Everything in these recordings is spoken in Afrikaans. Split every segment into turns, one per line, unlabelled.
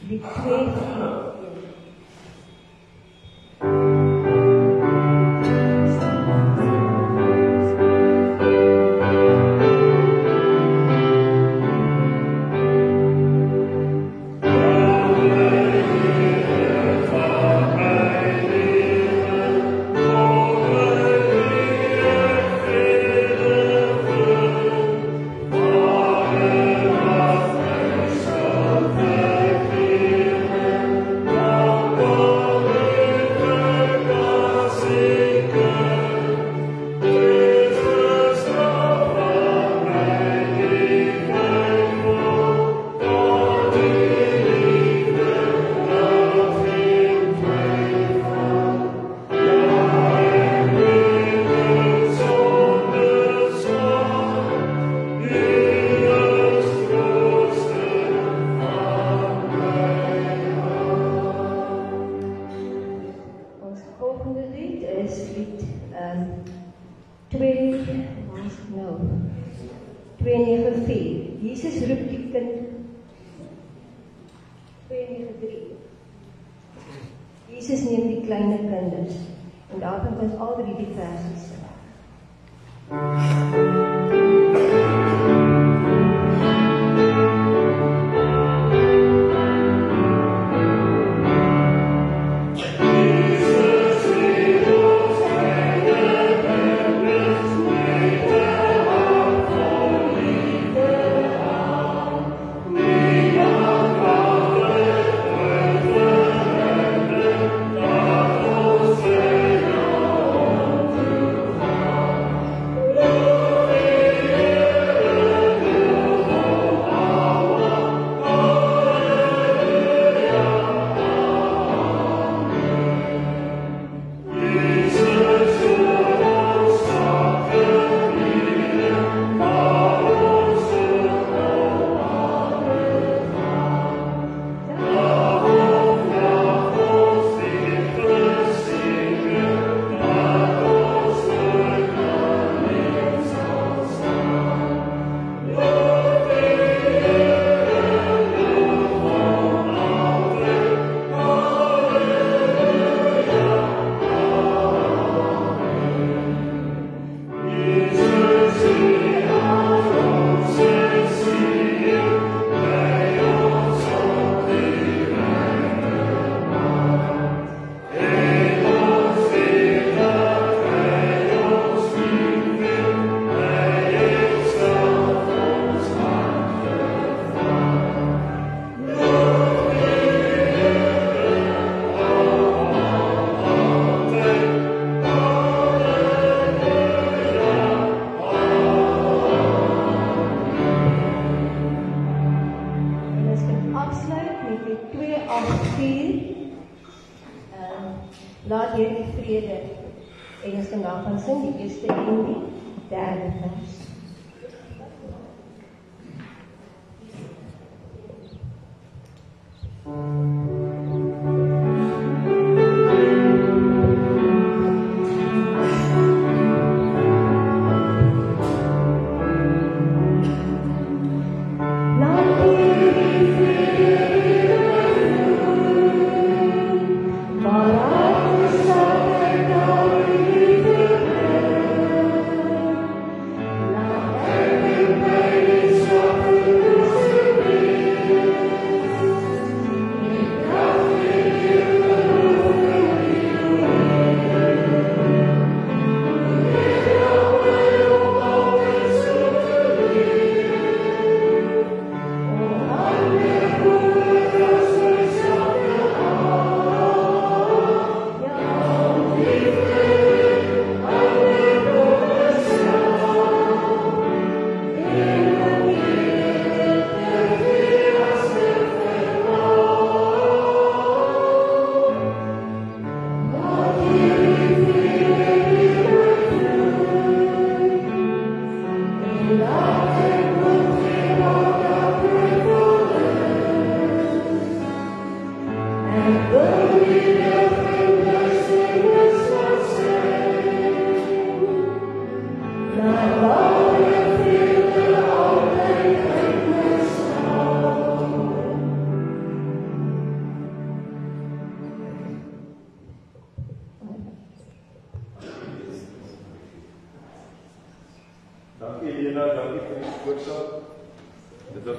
die 2-4.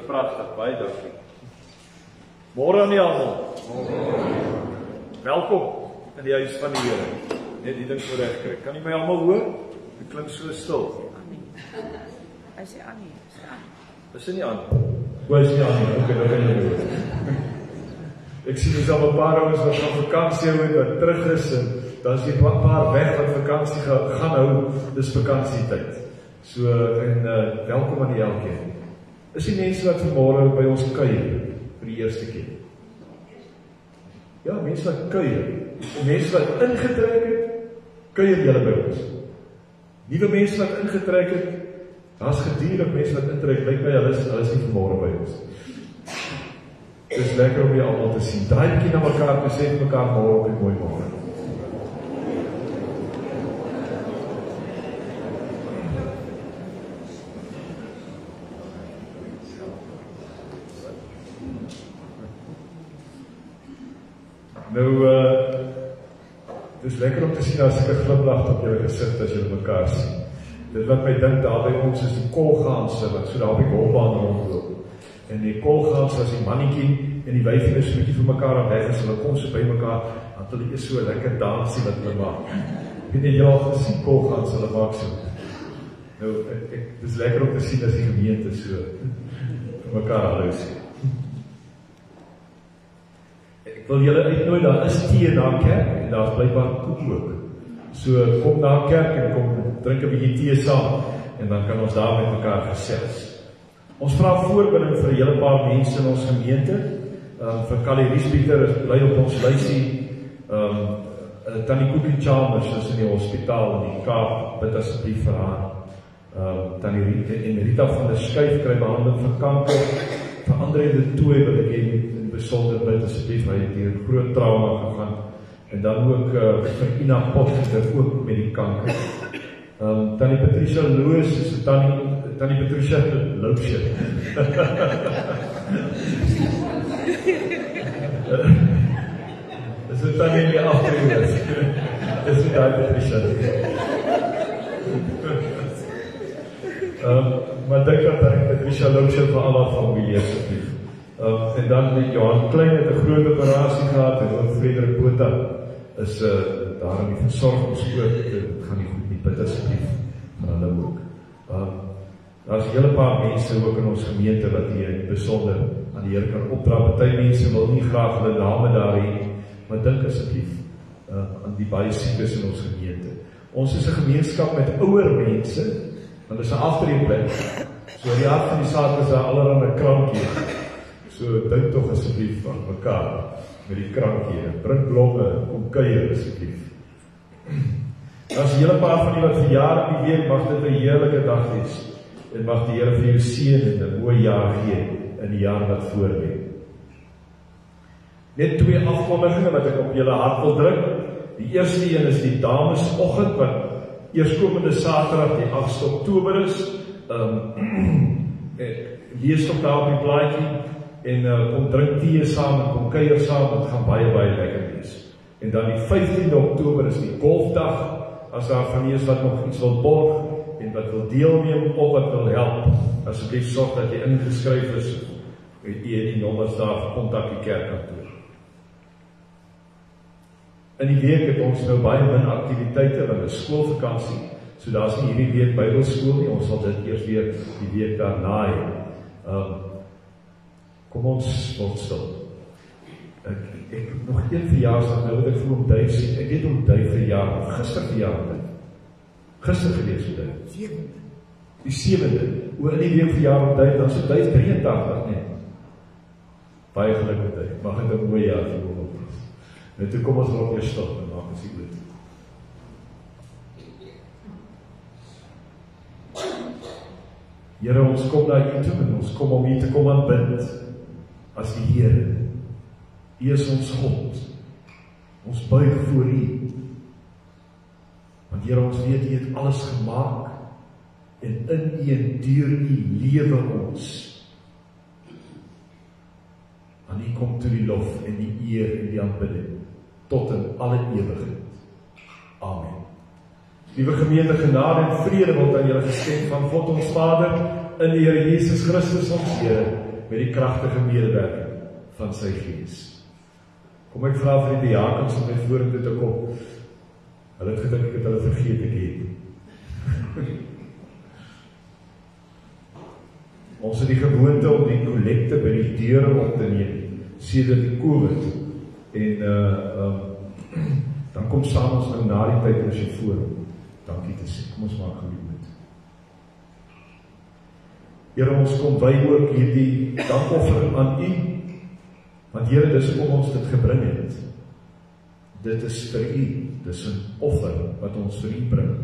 pragtig, baie dankie. Môre aan die almal. Welkom in die huis van die Here. Net die ding voor reg kry. Kan jy my almal hoor? Dit klink so stil.
Hy sê Annie,
Is hy nie aan? Hoe is nie aan nie? Ok, dan kan jy hoor. Ek sien dus al 'n paar ouens wat van vakansie hou en wat terug is, en dan is die paar weg wat vakansie gaan hou, dis vakansietyd. So, en welkom aan die elkeen. Is die mense wat vanmôre by ons kuier, vir die eerste keer? Ja, mense wat kuier. Mense wat ingetrek het, kuier julle by ons. Nuwe mense wat ingetrek het, daar's gedurig mense wat intrek, lyk my hulle is nie vanmôre by ons. Dit is lekker om julle almal te sien. Draai 'n bietjie na mekaar en sê vir mekaar môre op 'n mooi môre. Nou, dit is lekker om te sien as ek 'n glimlag op julle gesit as julle mekaar sien. Dit wat my dink daar by ons is die kolgaanse wat so daar op die golfbaan rondloop. En die kolgaanse as die mannetjie en die wyfie is bietjie vir mekaar aan weg as hulle kom so by mekaar, dan hulle is so lekker dansie wat hulle maak. Ek het al gesien kolgaanse hulle maak so. Nou, dit is lekker om te sien as die gemeente so vir mekaar hallo sê. Ek wil julle uitnooi, daar is tee na kerk en daar is blykbaar koek ook. So kom na kerk en kom drink 'n bietjie tee saam en dan kan ons daar met mekaar gesels. Ons vra voorbinding vir 'n hele paar mense in ons gemeente. Vir Kali Riespieter is bly op ons lysie. Tannie Cookie Chalmers is in die hospitaal in die Kaap, bid asseblief vir haar. Tannie Rita van der Skyf kry behandeling vir kanker. Vir Andre de Tooy wil ek in besonder bid asseblief, hy het hier groot trauma gegaan. En dan ook vir Ina Potgieter ook met die kanker. Tannie Patricia Loos is Tannie Patricia Loosje. Is dit Tannie in die afdruk is? Is dit Tannie Patricia? Maar dink dat Tannie Patricia Loosje vir al haar familie asseblief. En dan Johan Klein het 'n groot operasie gehad en ook Frederik Botha is daar in die versorgingspoort, dit gaan nie goed nie, bid asseblief vir hulle ook. Daar is 'n hele paar mense ook in ons gemeente wat hier besonder aan die Here kan opdra. Party mense wil nie graag hulle name daar hê, maar dink asseblief aan die baie siekes in ons gemeente. Ons is 'n gemeenskap met ouer mense, want dit is 'n aftreeplek. So die hart van die saak is daar allerhande krankie. So dink tog asseblief aan mekaar met die krankie. Bring blomme, kom kuier asseblief. As 'n hele paar van die wat verjaar in die week, mag dit 'n heerlike dag wees. En mag die Here vir jou seën en 'n mooi jaar gee in die jaar wat voorlê. Net 2 afkondigings wat ek op julle hart wil druk. Die eerste een is die damesoggend wat eerskomende Saterdag die 8de Oktober is. Lees toch daar op die blaadjie en kom drink tee saam en kom kuier saam, dit gaan baie lekker wees. En dan die 15de Oktober is die golfdag. As daar van is wat nog iets wil borg en wat wil deelneem of wat wil help, asseblief sorg dat jy ingeskryf is, weet jy die nommers daar, kontak die kerkkantoor. In die week het ons nou baie min aktiwiteite, want dit is skoolvakansie, so daar is nie hierdie week Bybelskool nie, ons sal dit eers weer die week daarna hê. Kom ons word stil. Ek nog een verjaarsdag nou wat ek voel om Duif sien. Ek weet om Duif verjaar, of gister verjaar Duif. Gister gewees om Duif. Die 7de. Oor in die week verjaar om Duif, dan is Duif 83, nee. Baie geluk met Duif. Mag het 'n mooi jaar vir hom op wees. Nou toe kom ons nog weer stil, en maak ons die goed. Here, ons kom na U toe, en ons kom om U te kom aanbid, as die Here. U is ons God. Ons buig voor U. Want Here, ons weet U het alles gemaak en in U en deur U lewe ons. Aan U kom toe die lof en die eer en die aanbidding tot in alle ewigheid. Amen. Liewe gemeente, genade en vrede word aan julle geskenk van God ons Vader in die Here Jesus Christus ons Here met die kragtige medewerking van sy Gees. Kom ek vra vir die diakens om net vorentoe te kom. Hulle het gedink ek het hulle vergeet ek het. Ons het die gewoonte om die kollekte by die deure op te neem, sedert die COVID. En dan kom saam ons nou na die tyd as jy voor dankie te sê. Kom ons maak gebied met. Here, ons kom by ook hierdie dankoffer aan U, want Here, dis hoekom ons dit gebring het. Dit is vir U, dis 'n offer wat ons vir U bring.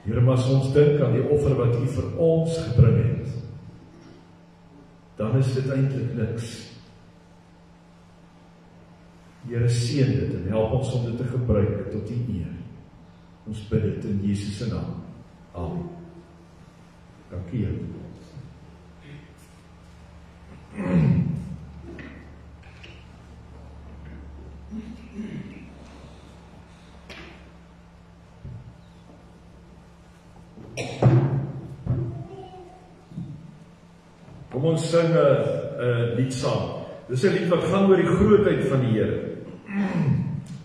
Here, maar as ons dink aan die offer wat U vir ons gebring het, dan is dit eintlik niks. Here, seën dit en help ons om dit te gebruik tot U eer. Ons bid dit in Jesus se naam. Amen. Dankie, Here. Kom ons sing 'n lied saam. Dis 'n lied wat gaan oor die grootheid van die Here.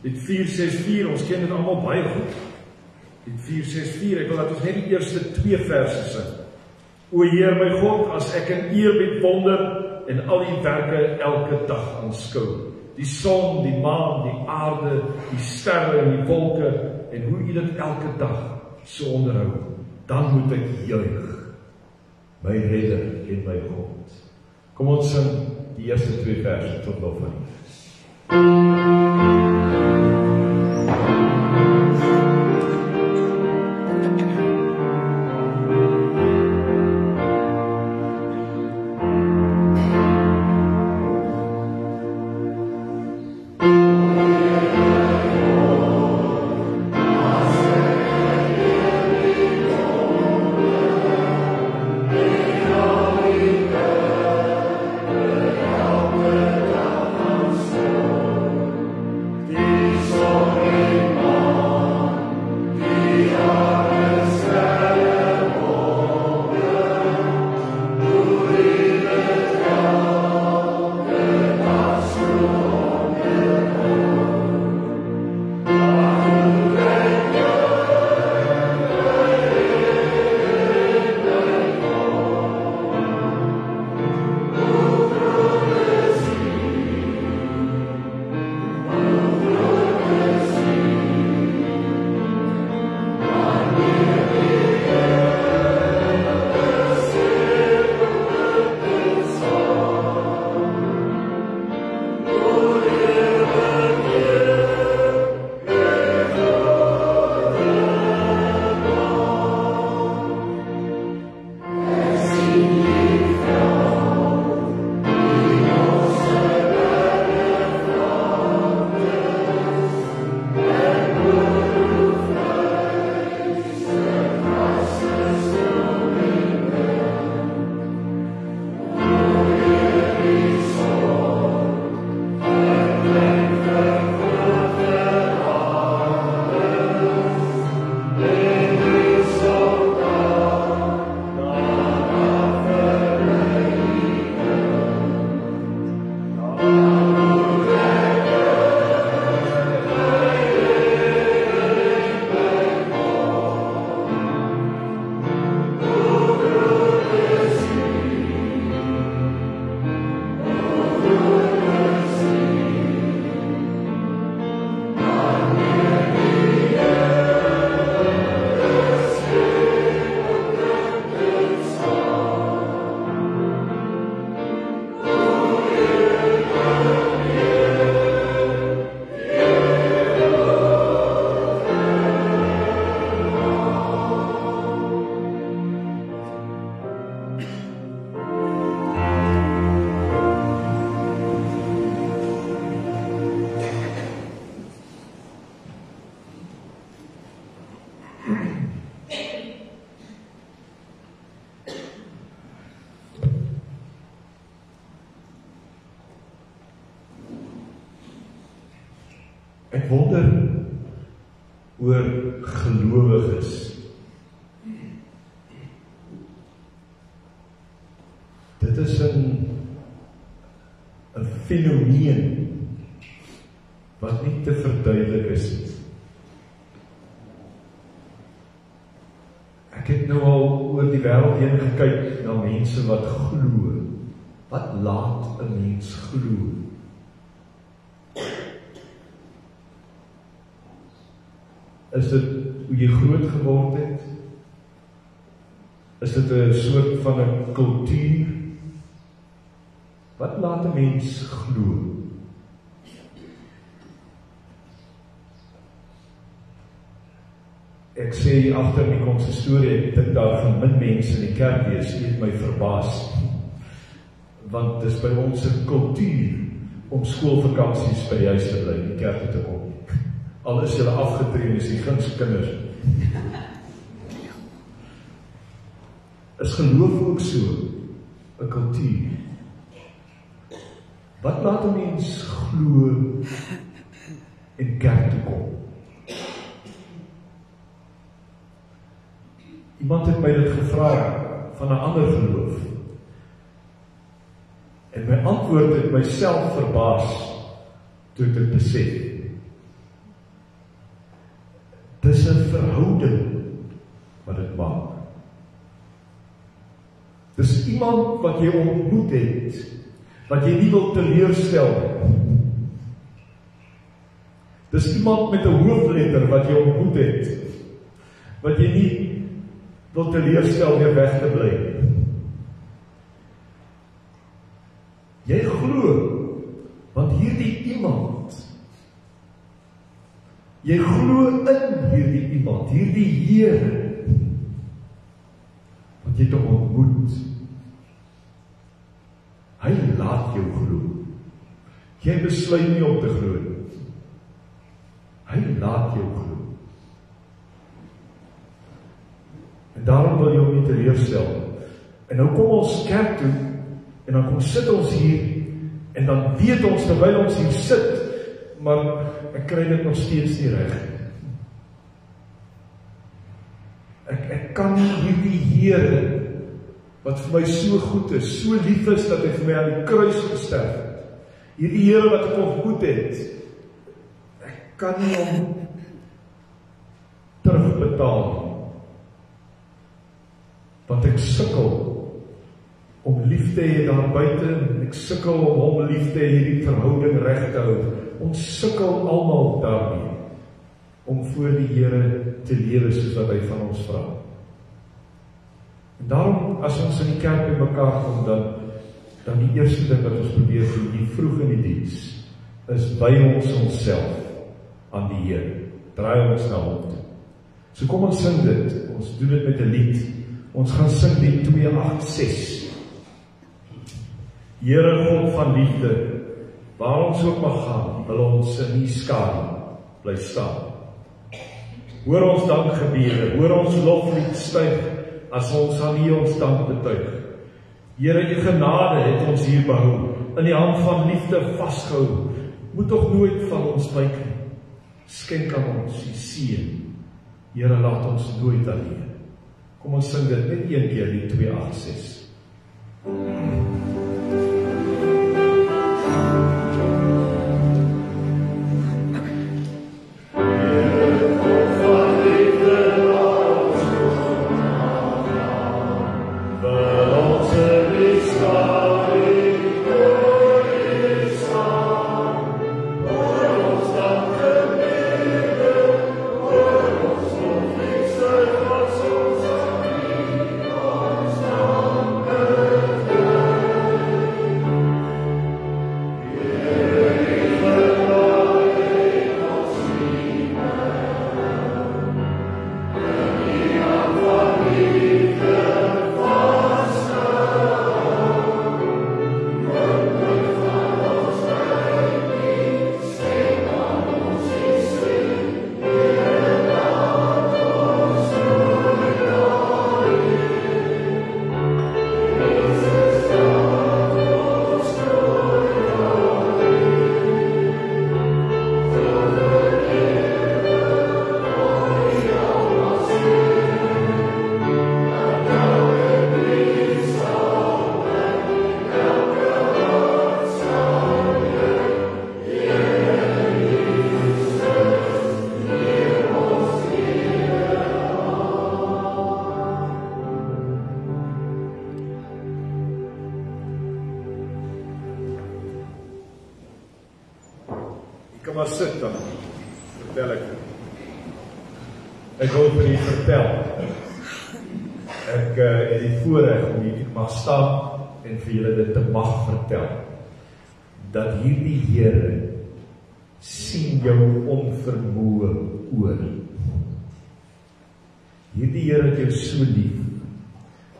Lied 464, ons ken dit almal baie goed. Lied 464, ek wil dat ons net die eerste 2 verse sing. O Heer my God, as ek in eerbied wonder en al die werke elke dag aanskou, die son, die maan, die aarde, die sterre en die wolke, en hoe U dit elke dag so onderhou, dan moet ek juig, my Redder en my God. Kom ons sing die eerste 2 verse tot lof van U. Ek wonder oor gelowiges. 'n fenomeen wat nie te verduidelik is nie. Ek het nou al oor die wêreld heen gekyk na mense wat glo. Wat laat 'n mens glo? Is dit hoe jy groot geword het? Is dit 'n soort van 'n kultuur? Wat laat 'n mens glo? Ek sê hier agter in die konsistorie, dit daar van min mense in die kerk wees, het my verbaas. Want dis by ons 'n kultuur om skoolvakansies by die huis te bly, in die kerk te kom. Al is julle afgetree, is die gunste kinders. Is geloof ook so 'n kultuur? Wat laat 'n mens glo in kerk toe kom? Iemand het my dit gevra van 'n ander geloof. En my antwoord het myself verbaas toe ek dit besef. Dis 'n verhouding wat dit maak. Dis iemand wat jy ontmoet het, wat jy nie wil teleurstel nie. Dis iemand met 'n hoofletter wat jy ontmoet het, wat jy nie wil teleurstel weer weg te bly. Jy glo, want hierdie iemand, jy glo in hierdie iemand, hierdie Here, wat jy toch ontmoet. Hy laat jou glo. Jy besluit nie om te glo. Hy laat jou glo. En daarom wil jy hom nie teleurstel. En nou kom ons kerk toe, en dan kom sit ons hier, en dan weet ons terwyl ons hier sit, maar ek kry dit nog steeds nie reg. Ek kan nie hierdie Here, wat vir my so goed is, so lief is, dat hy vir my aan die kruis gesterf het, hierdie Here wat ek ontmoet het, ek kan nie hom terugbetaal nie. Want ek sukkel om lief te hê daar buite, en ek sukkel om hom lief te hê, hierdie verhouding reg te hou. Ons sukkel almal daarmee, om voor die Here te lewe soos wat hy van ons vra. En daarom, as ons in die kerk by mekaar kom, dan die eerste ding wat ons probeer doen, die vroeg in die diens, is by ons onsself aan die Here. Draai ons na hom toe. So kom ons sing dit, ons doen dit met 'n lied. Ons gaan sing die 286. Here God van liefde, waar ons ook mag gaan, wil ons in die skadu bly staan. Hoor ons dankgebede, hoor ons loflied styg, as ons aan U ons dank betuig. Here, U genade het ons hier behou, in die hand van liefde vasgehou, moet tog nooit van ons wyk nie. Skenk aan ons die seën, Here, laat ons nooit alleen. Kom ons sing dit net een keer, die 286. maar sit dan. Vertel ek. Ek wil vir u vertel. Ek het die voorreg om hier te mag staan en vir julle dit te mag vertel. Dat hierdie Here sien jou onvermoë oor. Hierdie Here het jou so lief,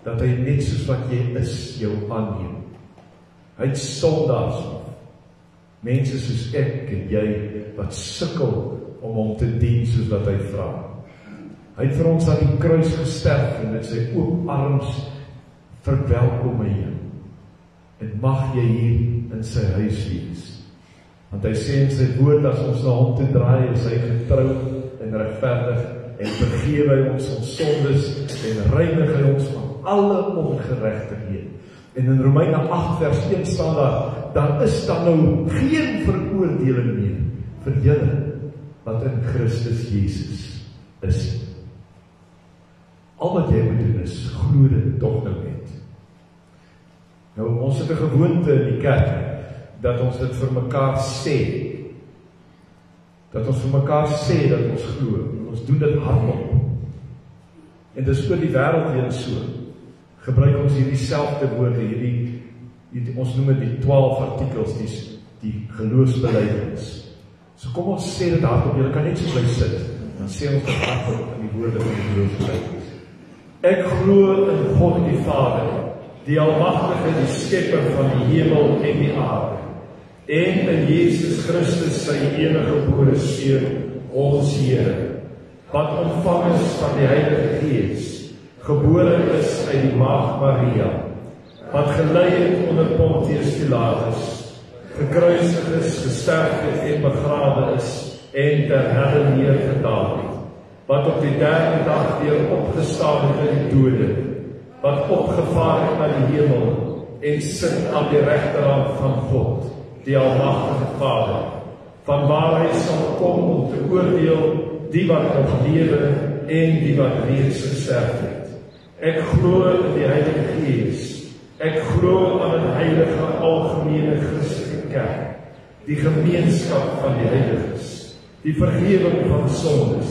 dat hy net soos wat jy is, jou aanneem. Hy het sondaars lief. Mense soos ek en jy, wat sukkel om hom te dien soos wat hy vra. Hy het vir ons aan die kruis gesterf en met sy oop arms verwelkom hy jou. En mag jy hier in sy huis wees. Want hy sê in sy woord, as ons na hom toe draai, is hy getrou en regverdig en vergewe hy ons sondes en reinig hy ons van alle ongeregtigheid. En in Romeine 8 vers 1 staan daar is dan nou geen veroordeling meer vir julle wat in Christus Jesus is. Al wat jy moet doen is glo dit tog nou net. Nou, ons het 'n gewoonte in die kerk dat ons dit vir mekaar sê. Dat ons vir mekaar sê dat ons glo. Ons doen dit hardop. En dis oor die wêreld heen so. Gebruik ons hierdie selfde woorde, ons noem dit die 12 artikels, die geloofsbelijdenis. So kom ons sê dit hardop, julle kan net so bly sit, dan sê ons dit hardop in die woorde van die geloofsbelijdenis. Ek glo in God die Vader, die Almagtige, die Skepper van die hemel en die aarde, en in Jesus Christus sy enige gebore Seun, ons Here, wat ontvang is van die Heilige Gees, gebore is uit die Maagd Maria, wat gelei het onder Pontius Pilatus, gekruisig is, gesterf het en begrawe is, en ter helle neergedaal het, wat op die 3de dag weer opgestaan het uit die dode, wat opgevaar het na die hemel, en sit aan die regterhand van God, die Almagtige Vader, van waar hy sal kom om te oordeel die wat nog lewe en die wat reeds gesterf het. Ek glo in die Heilige Gees. Ek glo aan 'n heilige algemene Christelike kerk, die gemeenskap van die heiliges, die vergifnis van sondes,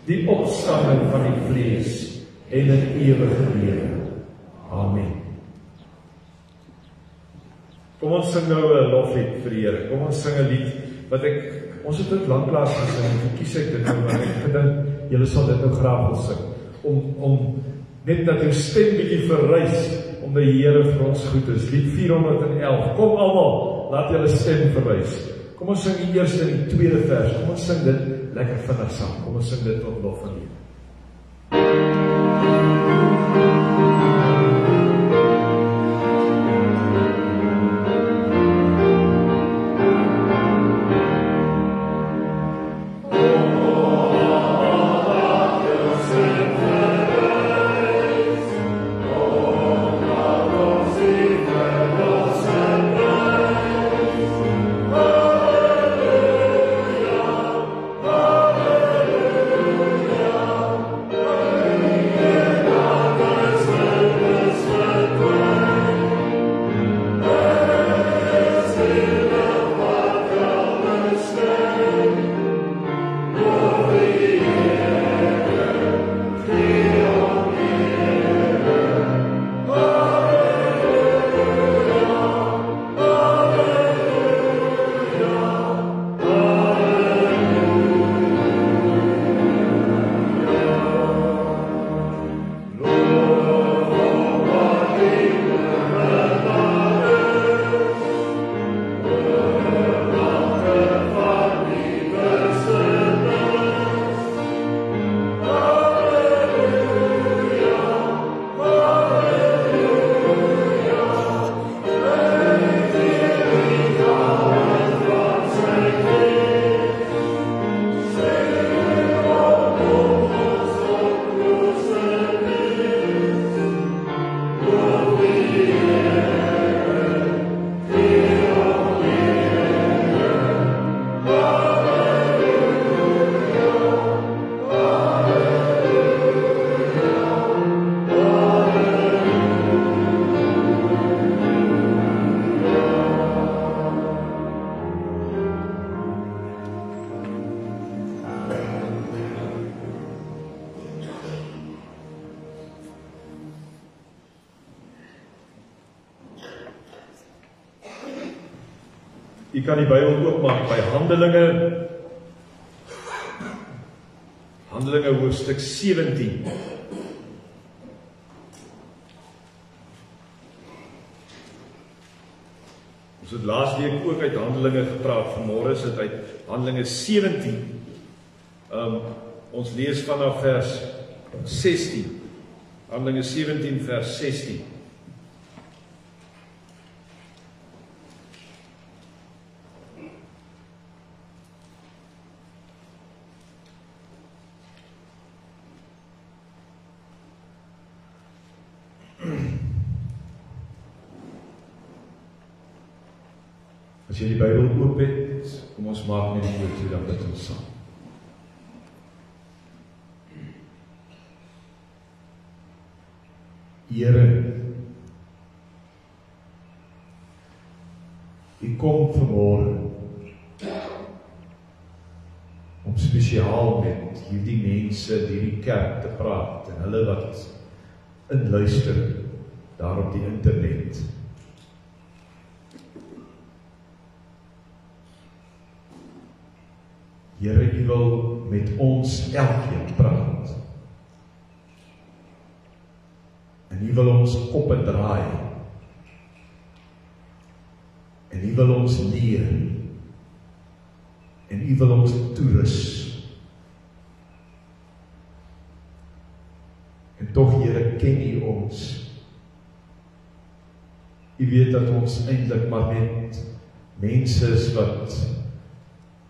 die opstanding van die vlees en 'n ewige lewe. Amen. Kom ons sing nou 'n loflied vir die Here. Kom ons sing 'n lied wat ons het dit lanklaas gesing, verkies ek dit nou, maar ek gedink, julle sal dit nou graag wil sing, om net dat jou stem bietjie verrys, omdat die Here vir ons goed is. Lied 411, kom almal, laat julle stem verrys. Kom ons sing die eerste en die tweede vers, kom ons sing dit lekker vinnig saam, kom ons sing dit tot lof van die Here.
Yeah.
U kan die Bybel oopmaak by Handelinge hoofstuk 17. Ons het laas week ook uit Handelinge gepraat, vanmôre is dit uit Handelinge 17. Ons lees vanaf vers 16. Handelinge 17 vers 16. As jy die Bybel oop het, kom ons maak net die woord toe, dan bid ons saam. Here, U kom vanmôre om spesiaal met hierdie mense, hierdie kerk te praat, en hulle wat inluister daar op die internet. Here, U wil met ons elkeen praat. En U wil ons koppe draai. En U wil ons leer. En U wil ons toerus. En tog, Here, ken U ons. U weet dat ons eintlik maar net mense is wat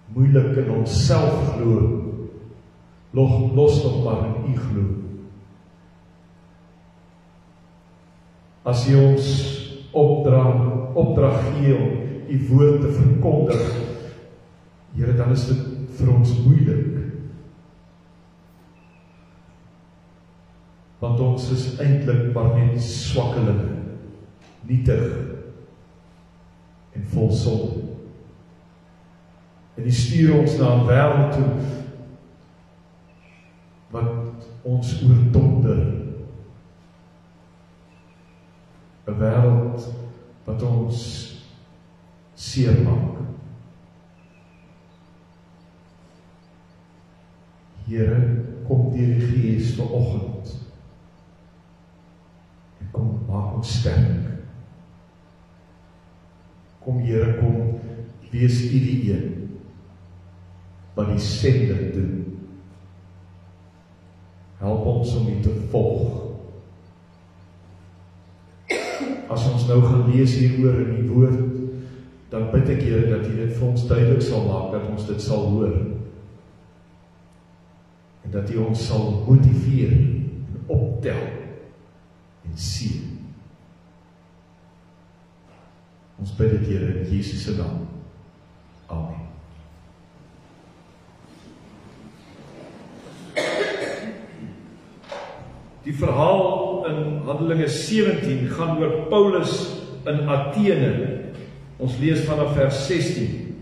moeilik in onsself glo, los nog maar in U glo. As U ons opdrag gee om U woord te verkondig, Here, dan is dit vir ons moeilik. Want ons is eintlik maar net swakkelinge, nietig en vol sonde. En U stuur ons na 'n wêreld toe wat ons oordonder. 'n Wêreld wat ons seermaak. Here, kom deur die Gees vanoggend en kom maak ons sterk. Kom Here, kom wees U die een wat die sending doen. Help ons om U te volg. As ons nou gaan lees hieroor in die woord, dan bid ek, Here, dat U dit vir ons duidelik sal maak, dat ons dit sal hoor. En dat U ons sal motiveer, en optel, en seën. Ons bid dit, Here, in Jesus se naam. Amen. Die verhaal in Handelinge 17 gaan oor Paulus in Athene. Ons lees vanaf vers 16.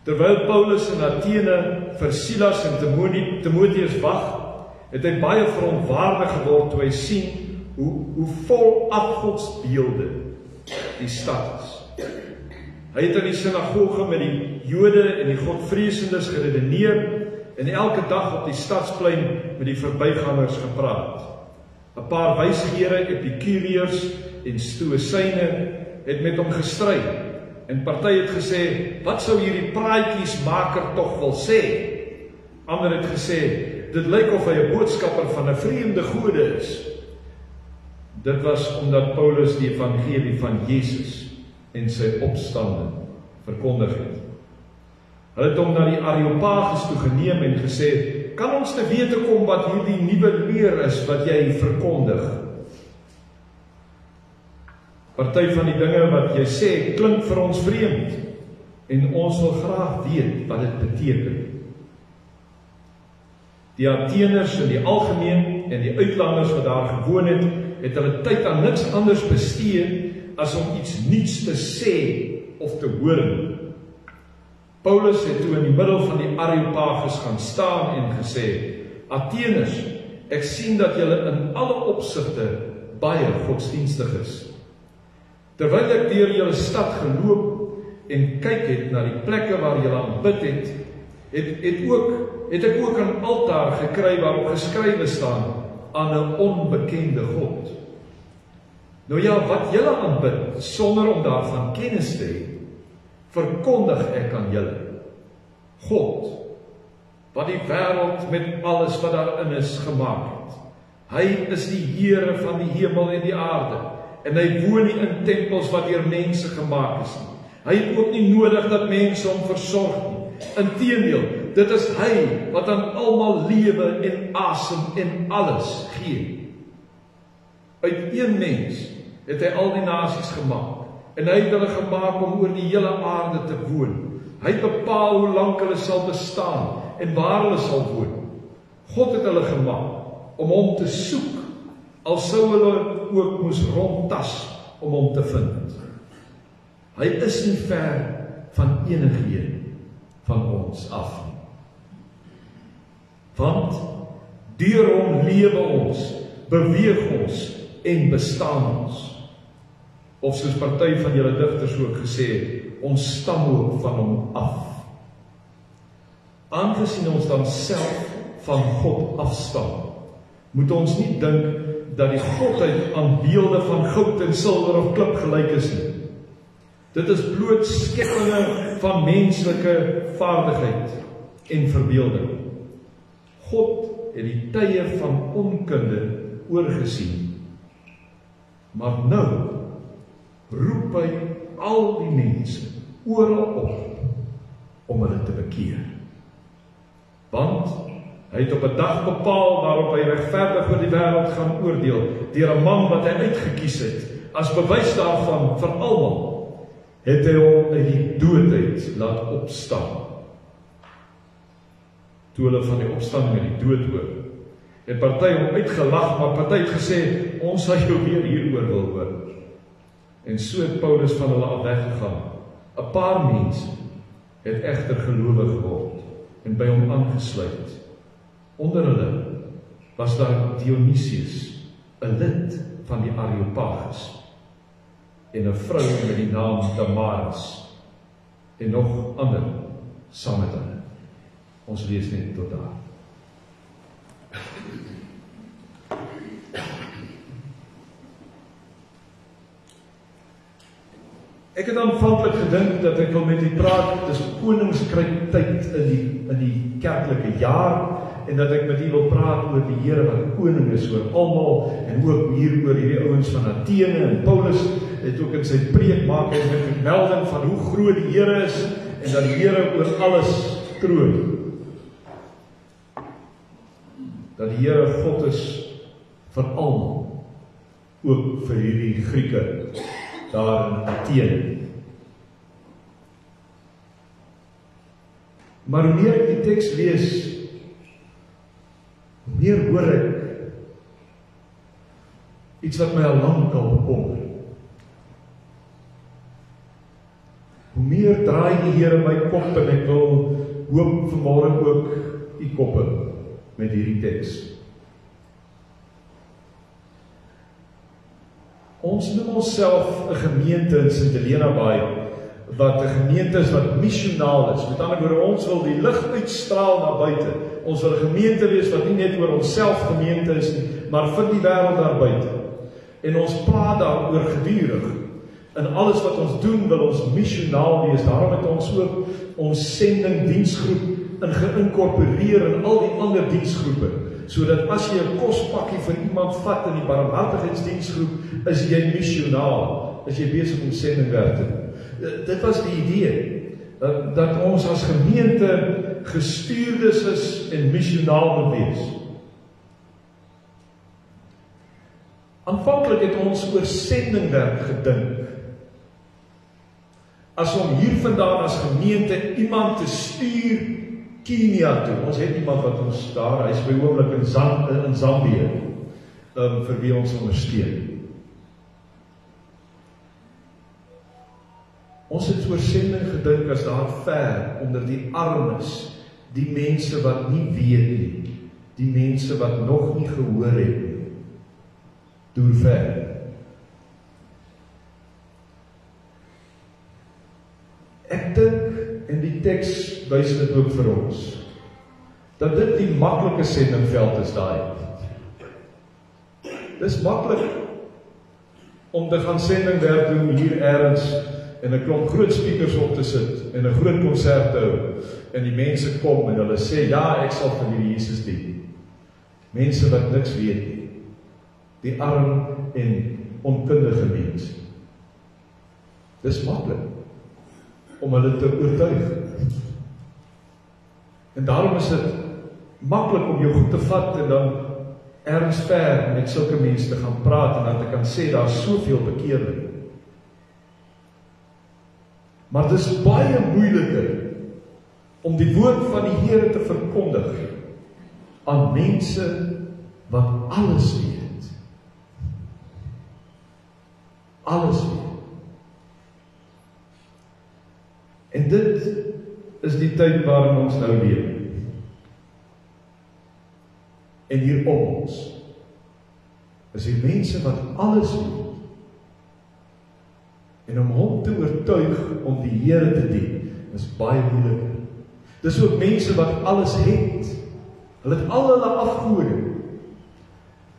Terwyl Paulus in Athene vir Silas en Timoteus wag, het hy baie verontwaardig geword toe hy sien hoe vol afgodsbeelde die stad is. Hy het in die sinagoge met die Jode en die Godvreesendes geredeneer en elke dag op die stadsplein met die verbygangers gepraat. 'n Paar wysgeere, Epikureërs en Stoïsyne het met hom gestry. En party het gesê, wat sou hierdie praatjiesmaker tog wil sê? Ander het gesê, dit lyk of hy 'n boodskapper van 'n vreemde gode is. Dit was omdat Paulus die evangelie van Jesus en sy opstanding verkondig het. Hulle het hom na die Areopagus toe geneem en gesê, kan ons te wete kom wat hierdie nuwe leer is wat jy verkondig? Party van die dinge wat jy sê, klink vir ons vreemd, en ons wil graag weet wat dit beteken. Die Atheners in die algemeen en die uitlanders wat daar gewoon het hulle tyd aan niks anders bestee as om iets nuuts te sê of te hoor. Paulus het toe in die middel van die Areopagus gaan staan en gesê, Atheners, ek sien dat julle in alle opsigte baie godsdienstig is. Terwyl ek deur julle stad geloop
en kyk het na die plekke waar julle aanbid het, het ek ook 'n altaar gekry waarop geskrywe staan aan 'n onbekende God. Nou ja, wat julle aanbid, sonder om daarvan kennis te hê, verkondig ek aan julle. God, wat die wêreld met alles wat daarin is gemaak het. Hy is die Here van die hemel en die aarde, en hy woon nie in tempels wat deur mense gemaak is nie. Hy het ook nie nodig dat mense hom versorg nie. Inteendeel, dit is hy wat aan almal lewe en asem en alles gee. Uit een mens het hy al die nasies gemaak, en hy het hulle gemaak om oor die hele aarde te woon. Hy bepaal hoe lank hulle sal bestaan en waar hulle sal woon. God het hulle gemaak om hom te soek, al sou hulle ook moes rondtas om hom te vind. Hy is nie ver van enigiemand van ons af nie. Want deur hom lewe ons, beweeg ons en bestaan ons. Of soos party van julle digters ook gesê het, ons stam ook van hom af. Aangesien ons dan self van God afstam, moet ons nie dink dat die godheid aan beelde van goud en silwer of klip gelyk is nie. Dit is bloot skepinge van menslike vaardigheid en verbeelding. God het die tye van onkunde oorgesien, maar nou roep hy al die mense oral op om hulle te bekeer. Want hy het op 'n dag bepaal waarop hy regverdig oor die wêreld gaan oordeel, deur 'n man wat hy uitgekies het. As bewys daarvan vir almal, het hy hom uit die dood uit laat opstaan. Toe hulle van die opstanding uit die dood hoor, het party hom uitgelag, maar party het gesê, ons sal jou weer hieroor wil hoor. En so het Paulus van hulle af weggegaan. 'n Paar mense het egter gelowig geword en by hom aangesluit. Onder hulle was daar Dionysius, 'n lid van die Areopagus, en 'n vrou met die naam Damaris, en nog ander saam met hulle. Ons lees net tot daar. Ek het aanvanklik gedink dat ek wil met u praat, dis koningskryktyd in die kerklike jaar, en dat ek met u wil praat oor die Here wat koning is oor almal, en ook hier oor hierdie ouens van Athene, en Paulus het ook in sy preek maak hy met 'n melding van hoe groot die Here is, en dat die Here oor alles troon. Dat die Here God is vir almal, ook vir hierdie Grieke daar in Athene. Maar hoe meer ek die teks lees, hoe meer hoor ek iets wat my al lank al bekommer. Hoe meer draai die Here my kop, en ek wil hoop vanmôre ook die koppe met hierdie teks. Ons noem onsself 'n gemeente in St. Helena Bay, wat 'n gemeente is wat missionaal is. Met ander woorde, ons wil die lig uitstraal na buite. Ons wil 'n gemeente wees wat nie net oor onsself gemeente is nie, maar vir die wêreld daar buite. En ons praat daaroor gedurig. In alles wat ons doen, wil ons missionaal wees. Daarom het ons ook ons sendingdiensgroep geïnkorporeer in al die ander diensgroepe, sodat as jy 'n kospakkie vir iemand vat in die barmhartigheidsdiensgroep, is jy missionaal, as jy besig om sendingwerk te doen. Dit was die idee, dat ons as gemeente gestuurdes is en missionaal moet wees. Aanvanklik het ons oor sendingwerk gedink, as om hiervandaan as gemeente iemand te stuur Kenia toe. Ons het iemand wat ons daar, hy is by oomblik in Zambië, vir wie ons ondersteun. Ons het oor sending gedink as daar ver onder die armes, die mense wat nie weet nie, die mense wat nog nie gehoor het nie, deur ver. Ek dink, en die teks wys dit ook vir ons, dat dit die maklike sendingveld is daai. Dis maklik om te gaan sendingwerk doen hier ergens en 'n klomp groot speakers op te sit en 'n groot konsert te hou en die mense kom en hulle sê, ja, ek sal vir die Jesus dien. Mense wat niks weet nie. Die arm en onkundige mense. Dis maklik om hulle te oortuig. En daarom is dit maklik om jou goed te vat en dan ergens ver met sulke mense te gaan praat en dan te kan sê, daar is soveel bekeerling. Maar dit is baie moeiliker om die woord van die Here te verkondig aan mense wat alles weet. Alles weet. En dit is die tyd waarin ons nou leef. En hier om ons is die mense wat alles weet. En om hom te oortuig om die Here te dien, is baie moeiliker. Dis ook mense wat alles het. Hulle het al hulle afgode.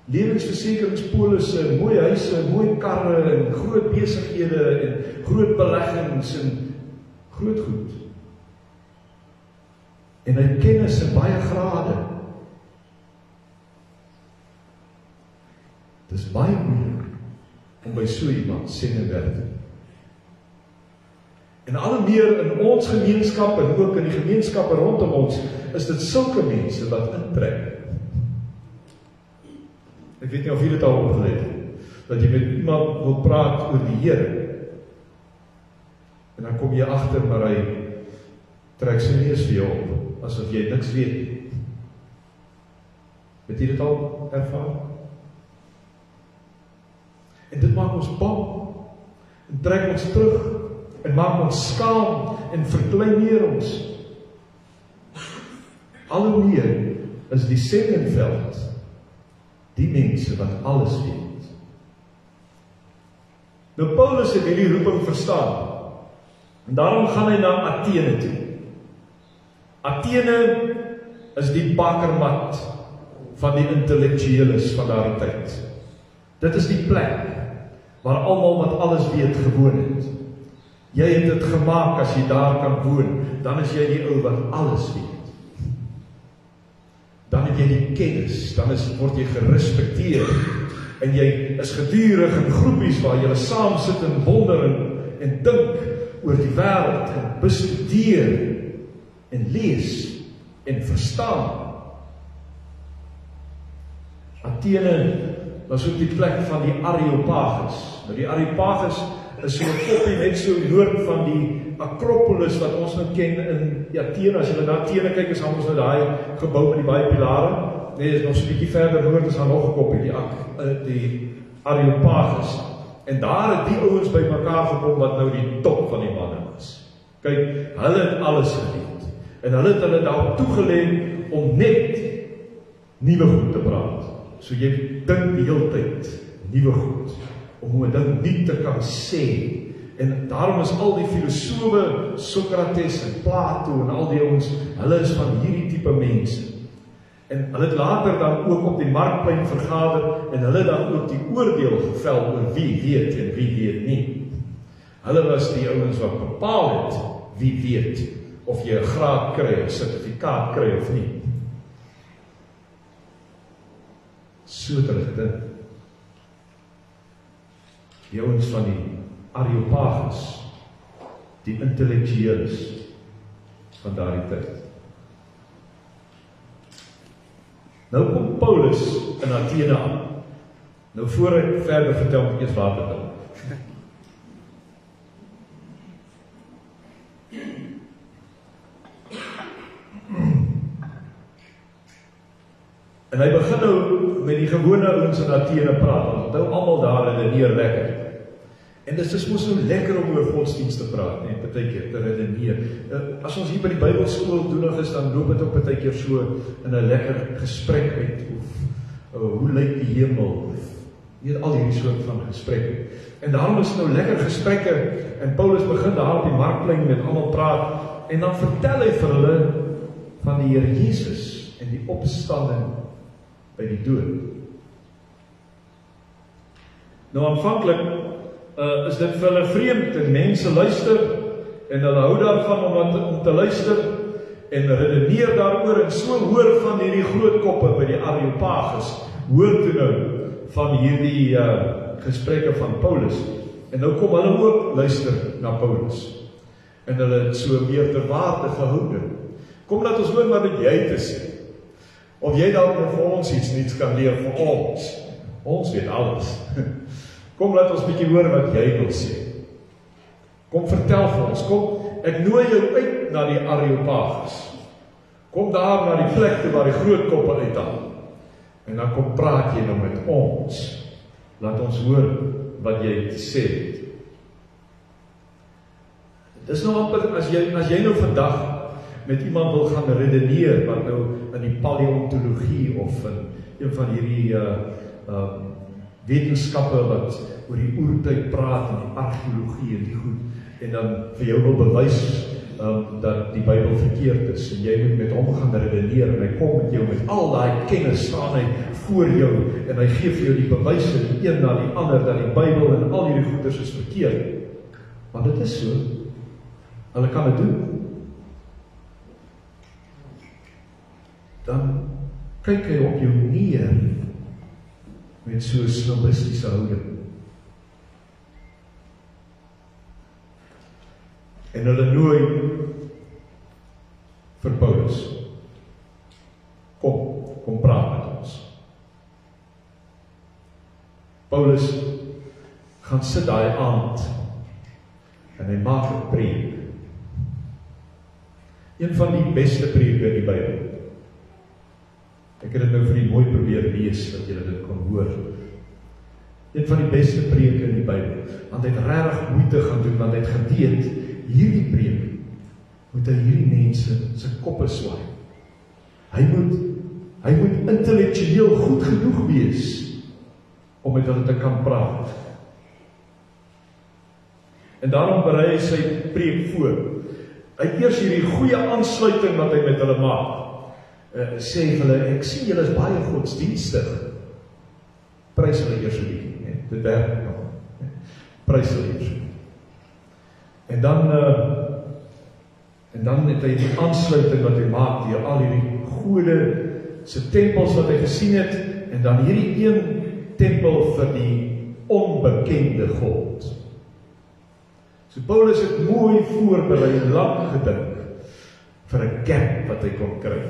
Lewensversekeringspolisse, mooi huise, mooi karre en groot besighede en groot beleggings en groot goed. En hy kennis in baie grade. Dit is baie moeilik om by so iemand sendingwerk te doen. En al meer in ons gemeenskap en ook in die gemeenskappe rondom ons, is dit sulke mense wat intrek. Ek weet nie of jy dit al opgelet het, dat jy met iemand wil praat oor die Here. En dan kom jy agter, maar hy trek sy neus vir jou op, asof jy niks weet nie. Het jy dit al ervaar? En dit maak ons bang, en trek ons terug, en maak ons skaam, en verkleineer ons. Al hoe meer is die sendingveld die mense wat alles weet. Nou Paulus het hierdie roeping verstaan, en daarom gaan hy na Athene toe. Athene is die bakermat van die intellektueles van daardie tyd. Dit is die plek waar almal wat alles weet gewoon het. Jy het dit gemaak as jy daar kan woon, dan is jy die ou wat alles weet. Dan het jy die kennis, dan word jy gerespekteer, en jy is gedurig in groepies waar jy saam sit en wonder en dink oor die wêreld, en bestudeer, en lees, en verstaan. Athene was ook die plek van die Areopagus. Nou die Areopagus is so 'n koppie net so noord van die Akropolis wat ons nou ken in Athene. As jy na Athene kyk, is ons nou daai gebou met die baie pilare. Nee, is nog so 'n bietjie verder noord, is daar nog 'n koppie, die Areopagus. En daar het die ouens by mekaar gekom wat nou die top van die manne was. Kyk, hulle het alles geweet. En hulle het hulle daarop toegelê om net nuwe goed te praat. So jy dink die hele tyd nuwe goed, om 'n ding nie te kan sê. En daarom is al die filosofe, Sokrates en Plato en al die ouens, hulle is van hierdie tipe mense. En hulle het later dan ook op die markplein vergader, en hulle dan ook die oordeel gevel oor wie weet en wie weet nie. Hulle was die ouens wat bepaal het wie weet, of jy 'n graad kry, 'n sertifikaat kry of nie. So het hulle gedink. Die ouens van die Areopagus, die intellektueles van daardie tyd. Nou kom Paulus in Athene aan. Nou voor ek verder vertel, moet ek eers water drink. En hy begin nou met die gewone ouens in Athene praat. Onthou almal daar in die neer lekker. En dit is mos so lekker om oor godsdienst te praat, en partykeer te redeneer. As ons hier by die Bybelskool doenig is, dan loop dit ook partykeer so in 'n lekker gesprek uit, of hoe lyk die hemel, of nie al hierdie soort van gesprek. En daarom is nou lekker gesprekke, en Paulus begin daar op die markplein met almal praat, en dan vertel hy vir hulle van die Here Jesus en die opstanding by die dood. Nou aanvanklik is dit vir hulle vreemd, en mense luister, en hulle hou daarvan om te luister, en redeneer daaroor, en so hoor van hierdie groot koppe by die Areopagus, hoor toe nou van hierdie gesprekke van Paulus, en nou kom hulle ook luister na Paulus, en hulle het so meer ter waarde gehoude. Kom laat ons hoor wat het jy te sê, of jy dalk vir ons iets kan leer vir ons weet alles. Kom laat ons bietjie hoor wat jy wil sê. Kom vertel vir ons, kom, ek nooi jou uit na die Areopagus. Kom daar na die plek waar die groot koppe uithaal. En dan kom praat jy nou met ons. Laat ons hoor wat jy te sê het. Dis nou amper, as jy nou vandag met iemand wil gaan redeneer, wat nou in die paleontologie of in een van hierdie wetenskappe wat oor die oertyd praat en die argeologie en die goed, en dan vir jou wil bewys dat die Bybel verkeerd is, en jy moet met hom gaan redeneer, en hy kom met jou met al daai kennis, staan hy voor jou, en hy gee vir jou die bewyse, die een na die ander, dat die Bybel en al hierdie goeders is verkeerd. Want dit is so, hulle kan dit doen. Dan kyk hy op jou neer, met so 'n snobistiese houding. En hulle nooi vir Paulus. Kom praat met ons. Paulus gaan sit daai aand en hy maak 'n preek. Een van die beste preke in die Bybel. Ek het dit nou vir die mooi probeer lees, dat julle dit kon hoor. Een van die beste preke in die Bybel, want hy het regtig moeite gaan doen, want hy het geweet, hierdie preek, moet hy hierdie mense se koppe swaai. Hy moet intellektueel goed genoeg wees, om met hulle te kan praat. En daarom berei hy sy preek voor. Hy het eers hierdie goeie aansluiting wat hy met hulle maak. Sê hulle, ek sien julle is baie godsdienstig. Prys hulle eers 'n bietjie, dit werk nog. Prys hulle eers. En dan het hy die aansluiting wat hy maak deur al hierdie gode se tempels wat hy gesien het, en dan hierdie een tempel vir die onbekende God. So Paulus het mooi voorberei, lank gedink vir 'n kerk wat hy kon kry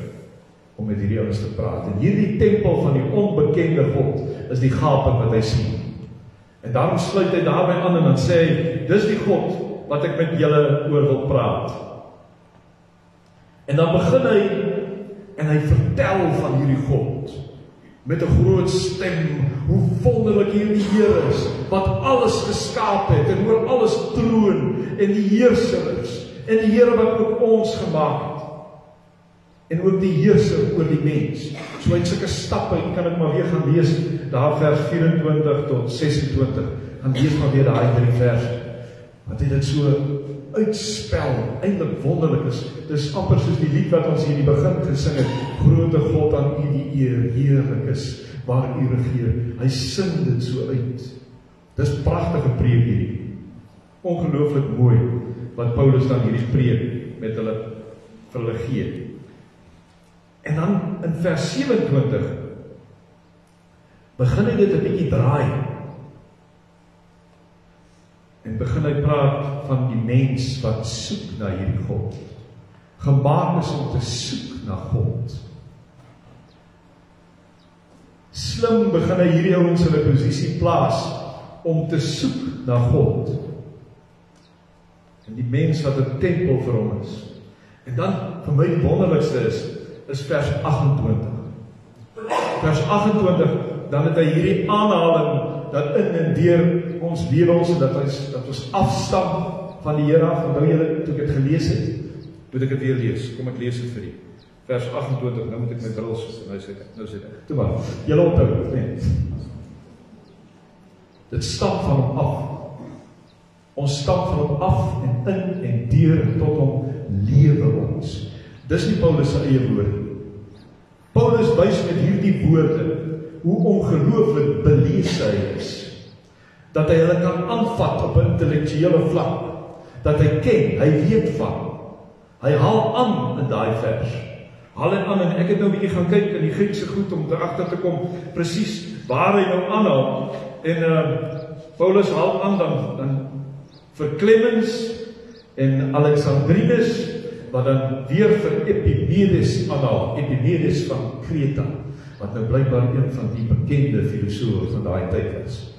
om met hierdie ouens te praat. En hierdie tempel van die onbekende God is die gaping wat hy sien. En daarom sluit hy daarby aan en dan sê hy, dis die God wat ek met julle oor wil praat. En dan begin hy en hy vertel van hierdie God met 'n groot stem, hoe wonderlik hierdie Here is, wat alles geskaap het en oor alles troon, en die heerser is, en die Here wat ook ons gemaak het, en ook die heerser oor die mens. So hy het sulke stappe, jy kan dit maar weer gaan lees, daar vers 24 tot 26, gaan lees maar weer daai 3 verse, wat hy dit so uitspel, eintlik wonderlik is. Dis amper soos die lied wat ons hier in die begin gesing het, Grote God aan U die eer, heerlik is waar U regeer. Hy sing dit so uit. Dis pragtige preek hierdie. Ongelooflik mooi wat Paulus dan hierdie preek met hulle vir hulle gee. En dan in vers 27 begin hy dit 'n bietjie draai. En begin hy praat van die mens wat soek na hierdie God. Gemaak is om te soek na God. Slim begin hy hierdie ouens in 'n posisie plaas om te soek na God. En die mens wat 'n tempel vir hom is. En dan, vir my die wonderlikste is vers 28. Vers 28, dan het hy hierdie aanhaling dat in en deur ons lewens en dat ons afstam van die Here af. Onthou julle toe ek dit gelees het, moet ek dit weer lees. Kom ek lees dit vir u. Vers 28, nou moet ek my bril soos nou sê ek. Toe maar. Julle onthou, nee. Dit stam van hom af. Ons stam van hom af en in en deur en tot hom lewe ons. Dis nie Paulus se eie woord nie. Paulus wys met hierdie woorde hoe ongelooflik belees hy is, dat hy hulle kan aanvat op 'n intellektuele vlak, dat hy ken, hy weet van. Hy haal aan in daai vers. Haal en aan, en ek het nou 'n bietjie gaan kyk in die Griekse goed om agter te kom presies waar hy nou aanhaal. En Paulus haal aan dan vir Clemens en Alexandrinus, wat dan weer vir Epimedes aanhaal, Epimedes van Kreta, wat nou blykbaar een van die bekende filosofe van daai tyd is.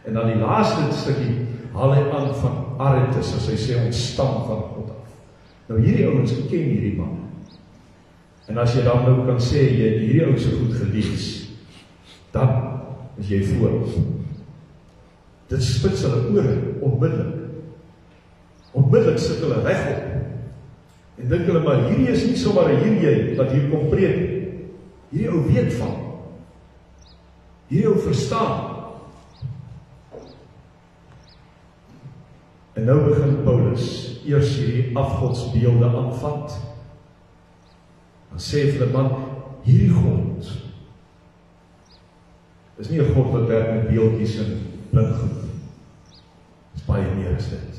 En dan die laaste stukkie haal hy aan van Aretas, as hy sê ontstam van God af. Nou hierdie ouens ken hierdie man. En as jy dan nou kan sê, jy het hierdie ouens so goed gelees, dan is jy voor. Dit spits hulle ore, onmiddellik. Onmiddellik sit hulle regop. En dink hulle, maar hierdie is nie sommer 'n hierdie wat hier kom preek. Hierdie ou weet van. Hierdie ou verstaan. En nou begin Paulus eers hierdie afgodsbeelde aanvat. Dan sê vir hulle, man, hierdie God is nie 'n God wat werk met beeldjies en blindgoed. Dis baie meer as dit.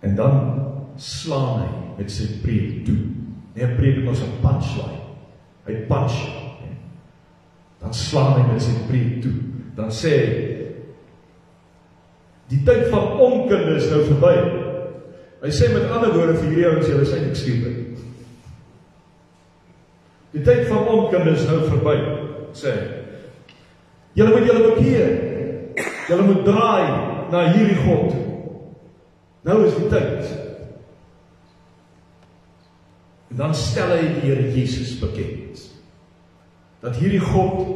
En dan slaan hy met sy preek toe. Nee, hy preek ons 'n punchline. Hy punch. Dan slaan hy met sy preek toe. Dan sê hy, die tyd van onkunde is nou verby. Hy sê met ander woorde vir hierdie ouens, julle is eintlik stupid. Die tyd van onkunde is nou verby, sê hy. Julle moet julle bekeer. Julle moet draai na hierdie God. Nou is die tyd. En dan stel hy die Here Jesus bekend. Dat hierdie God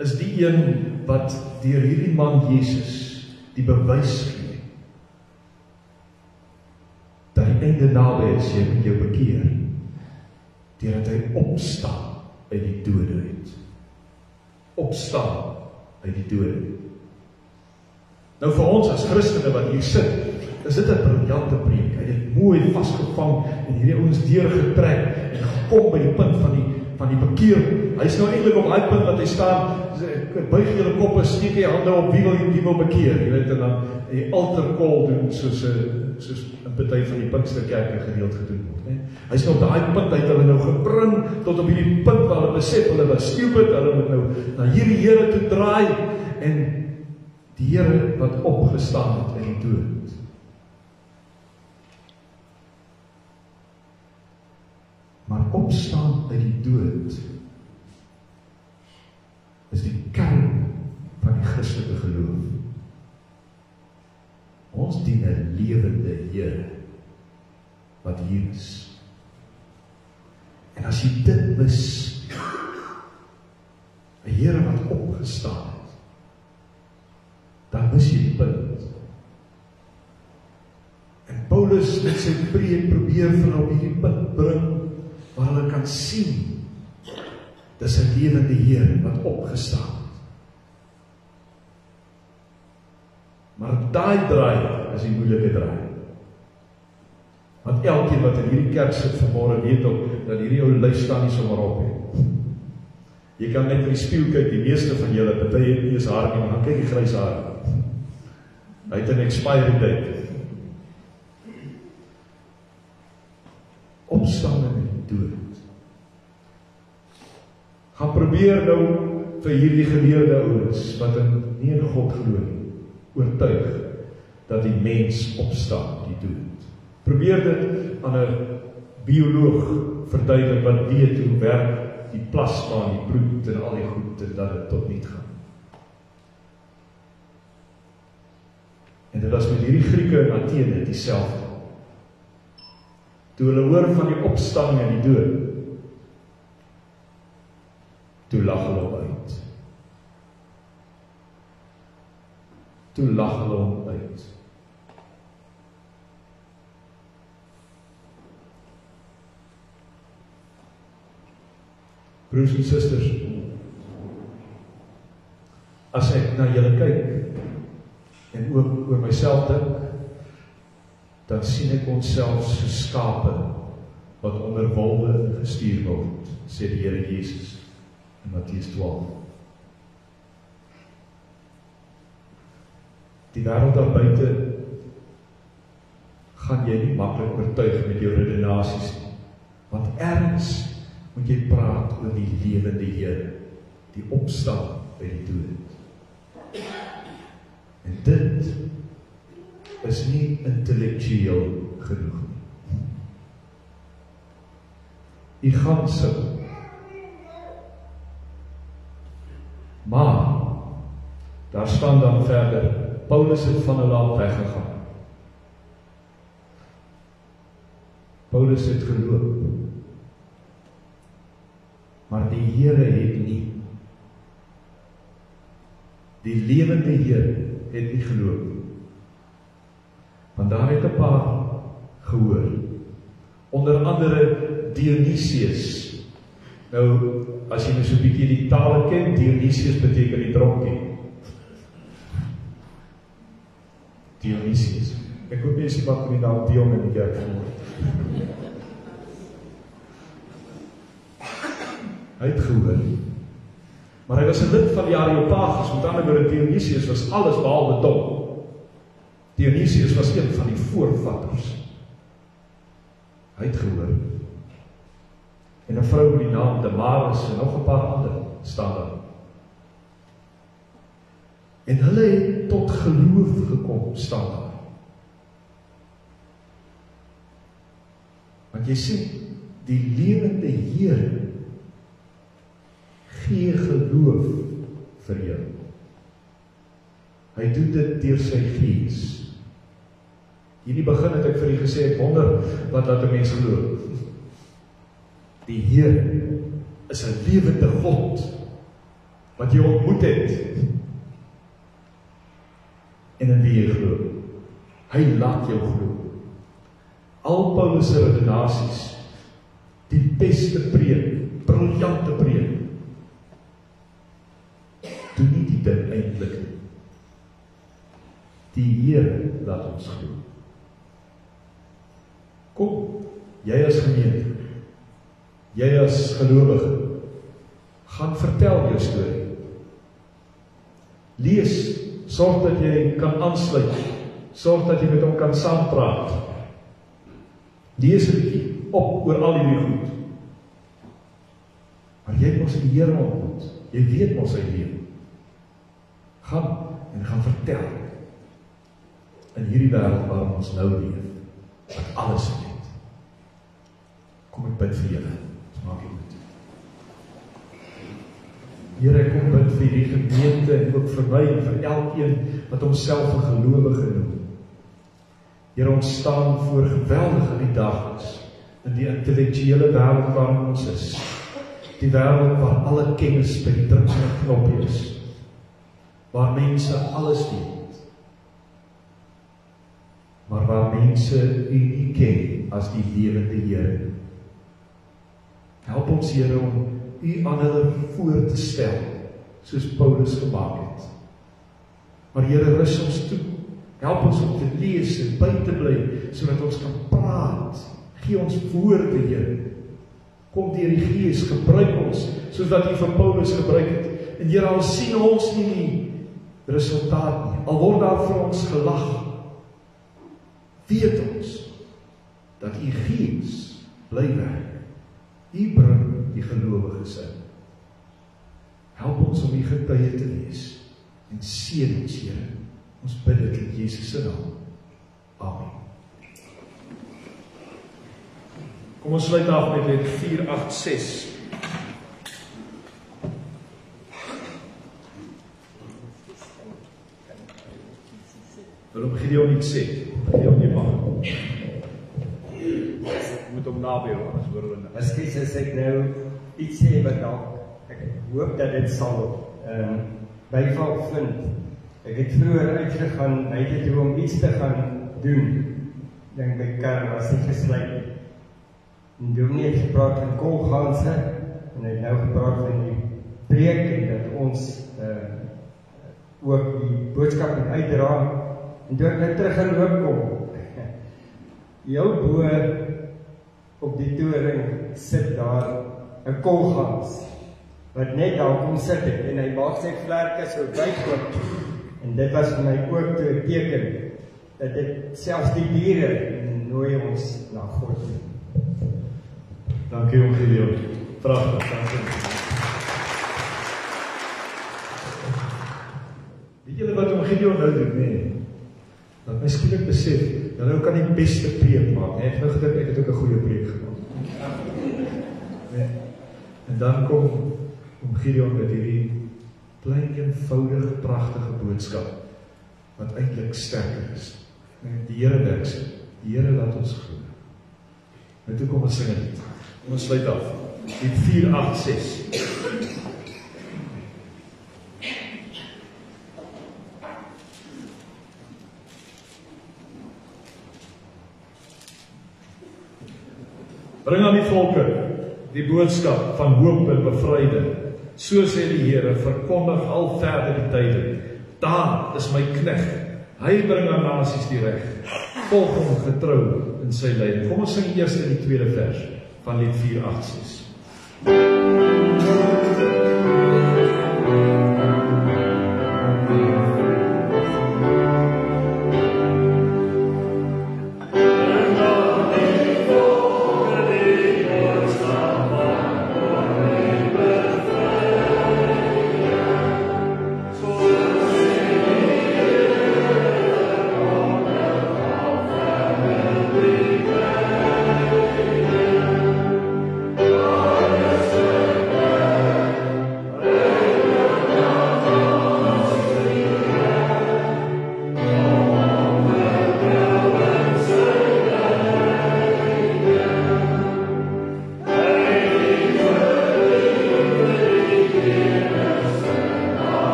is die een wat deur hierdie man Jesus die bewys gee. Dat die einde naby is, jy moet jou bekeer. Deurdat hy opstaan uit die dode uit. Opstaan uit die dode uit. Nou vir ons as Christene wat hier sit, is dit 'n briljante preek. Hy het mooi vasgevang en hierdie ouens deurgetrek en gekom by die punt van die bekering. Hy is nou eintlik op daai punt wat hy staan, buig julle koppe, steek jy hande op, wie wil bekeer, jy weet, en dan die altar call doen, soos 'n party van die Pinksterkerke gereeld gedoen word, né? Hy is nou op daai punt, hy het hulle nou gebring tot op hierdie punt waar hulle besef, hulle was stupid, hulle moet nou na hierdie Here toe draai, en die Here wat opgestaan het uit die dood. Maar opstaan uit die dood is die kern van die Christelike geloof. Ons dien 'n lewende Here wat hier is. En as jy dit mis, 'n Here wat opgestaan het, dan mis jy die punt. En Paulus met sy preek probeer vir hulle op hierdie punt bring, waar hulle kan sien, dis 'n lewende Here wat opgestaan het. Maar daai draai is die moeilike draai. Want elkeen wat in hierdie kerk sit vanmôre weet ook, dat hierdie ou lyf staan nie sommer op nie. Jy kan net in die spieël kyk, die meeste van julle, party het nie eens haar nie, maar gaan kyk die grys haar. Hy het 'n expiry date. Opstaan in die dood. Gaan probeer nou vir hierdie geleerde ouens, wat nie in God glo nie, oortuig, dat die mens opstaan die dood. Probeer dit aan 'n bioloog verduidelik, wat weet hoe werk die plasma en die bloed en al die goed, en dat dit tot niet gaan. En dit was met hierdie Grieke in Athene dieselfde. Toe hulle hoor van die opstanding en die dood, toe lag hulle hom uit. Toe lag hulle hom uit. Broers en susters, as ek na julle kyk, en ook oor myself dink, dan sien ek onsself so skape wat onder wolwe gestuur word, sê die Here Jesus in Matteus 12. Die wêreld daar buite gaan jy nie maklik oortuig met jou redenasies nie, want ergens moet jy praat oor die lewende Here, die opstaan by die dood. En dit is nie intellektueel genoeg nie. U gaan sukkel. Maar daar staan dan verder, Paulus het van hulle af weggegaan. Paulus het geloop. Maar die Here het nie. Die lewende Here het nie geloop. Want daar het 'n paar gehoor. Onder andere Dionysius. Nou, as jy nou so 'n bietjie die tale ken, Dionysius beteken die dronkie. Dionysius. Ek hoop jy sien wat met die naam Dion in die kerk gehoor. Hy het gehoor. Maar hy was 'n lid van die Areopagus, met ander woorde Dionysius was alles behalwe dom. Dionysius was een van die voorvatters. Hy het gehoor. En 'n vrou met die naam Damaris en nog 'n paar ander staan daar. En hulle het tot geloof gekom, staan daar. Want jy sien, die lewende Here gee geloof vir jou. Hy doen dit deur sy Gees. Hierdie begin het ek vir u gesê, ek wonder wat laat 'n mens glo. Die Here is 'n lewende God wat jy ontmoet het en in wie jy glo. Hy laat jou glo. Al Paulus se redenasies, die beste preek, briljante preek, doen nie die ding eintlik nie. Die Here laat ons glo. Kom, jy as gemeente, jy as gelowige, gaan vertel jou storie. Lees, sorg dat jy kan aansluit, sorg dat jy met hom kan saampraat. Lees 'n bietjie op oor al hierdie goed. Maar jy het mos die Here ontmoet, jy weet mos sy lewe. Gaan en gaan vertel in hierdie wêreld waarin ons nou leef, wat alles het. Kom ek bid vir julle. Maak dit goed. Here, ek kom bid vir hierdie gemeente en ook vir my en vir elkeen wat homself 'n gelowige noem. Here, ons staan voor geweldige uitdagings in die intellektuele wêreld waarin ons is. Die wêreld waar alle kennis by die druk van 'n knoppie is. Waar mense alles weet. Maar waar mense U nie ken as die lewende Here. Help ons, Here, om U aan hulle voor te stel, soos Paulus gemaak het. Maar Here, rus ons toe. Help ons om te lees en by te bly, sodat ons kan praat. Gee ons woorde, Here. Kom deur die Gees, gebruik ons, soos wat U vir Paulus gebruik het. En Here, al sien ons nie die resultaat nie, al word daar vir ons gelag, weet ons, dat U Gees bly werk. U bring die gelowiges in. Help ons om U getuie te wees, en seën ons, Here. Ons bid dit in Jesus se naam. Amen. Kom ons sluit af met lied 486. Wil hom Gideon iets sê? Gideon, jy mag. Moet hom naby hou, anders hoor hulle.
Miskien as ek nou iets sê wat dalk, ek hoop dat dit sal byval vind. Ek het vroeër uitgegaan, hy het toe om iets te gaan doen. Dink my kar was nie gesluit. En Dominee het gepraat van koolganse, en hy het nou gepraat van die preek, en dat ons ook die boodskap moet uitdra. En toe ek net terug in loop kom, heel bo op die toring sit daar 'n kolgans, wat net daar kom sit het, en hy maak sy vlerke so wyd oop, en dit was vir my ook toe 'n teken, dat dit selfs die diere nooi ons na God.
Dankie oom Gideon. Pragtig, dankie. Weet julle wat oom Gideon nou doen, nee? Dat my skielik besef, dat nou kan die beste preek maak, nee? Ek nou gedink, ek het ook 'n goeie preek gemaak. Nee. En dan kom oom Gideon met hierdie klein, eenvoudige, pragtige boodskap, wat eintlik sterker is. Die Here niks, die Here laat ons glo. En toe kom ons sing dit. Ons sluit af. Lied 486. Bring aan die volke die boodskap van hoop en bevryding. So sê die Here, verkondig al verder die tyding. Daar is my knegt, hy bring aan nasies die reg. Volg hom getrou in sy leiding. Kom ons sing eers in die tweede vers van lied 486.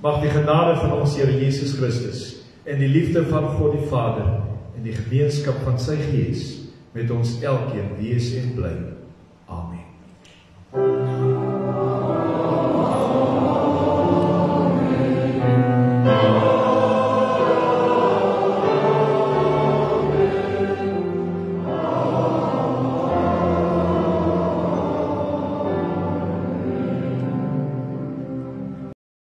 Mag die genade van ons Here Jesus Christus en die liefde van God die Vader en die gemeenskap van sy Gees met ons elkeen wees en bly.